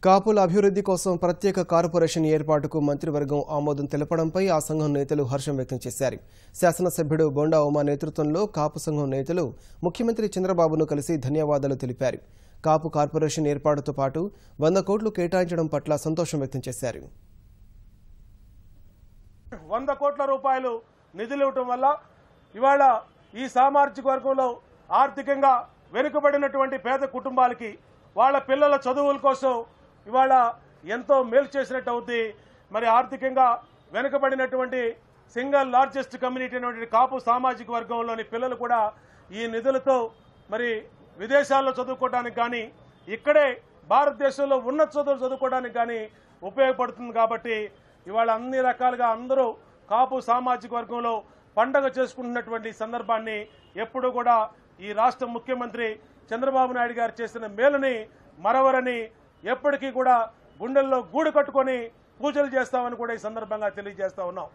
కాపుల అభివృద్ధి కోసం ప్రత్యేక కార్పొరేషన్ ఏర్పాటుకు మంత్రివర్గం ఆమోదం తెలపడంపై ఆ సంఘం నేతలు హర్షం వ్యక్తం చేశారు. శాసనసభ్యుడు బొండా ఉమా నేతృత్వంలో కాపు సంఘం నేతలు ముఖ్యమంత్రి చంద్రబాబును కలిసి ధన్యవాదాలు తెలిపారు. కాపు కార్పొరేషన్ ఏర్పాటుతో పాటు 100 కోట్లు కేటాయించడం పట్ల సంతోషం వ్యక్తం చేశారు. 100 కోట్ల రూపాయలు నిధులు ఇవ్వటం వల్ల ఇవాళ ఈ సామాజిక వర్గంలో ఆర్థికంగా వెనుకబడినటువంటి పేద కుటుంబాలకి వాళ్ళ పిల్లల చదువుల కోసం ఇవాళ ఎంతో మేలు చేసినట్టు అవుతుంది. మరి ఆర్థికంగా వెనుకబడినటువంటి సింగిల్ లార్జెస్ట్ కమ్యూనిటీ అయినటువంటి కాపు సామాజిక వర్గంలోని పిల్లలు కూడా ఈ నిధులతో మరి విదేశాల్లో చదువుకోవడానికి కానీ ఇక్కడే భారతదేశంలో ఉన్నత చదువులు చదువుకోవడానికి కానీ ఉపయోగపడుతుంది. కాబట్టి ఇవాళ అన్ని రకాలుగా అందరూ కాపు సామాజిక వర్గంలో పండగ చేసుకుంటున్నటువంటి సందర్భాన్ని ఎప్పుడు కూడా ఈ రాష్ట్ర ముఖ్యమంత్రి చంద్రబాబు నాయుడు గారు చేసిన మేలుని మరవరని ఎప్పటికీ కూడా గుండెల్లో గూడు కట్టుకొని పూజలు చేస్తామని కూడా ఈ సందర్భంగా తెలియజేస్తా ఉన్నాం.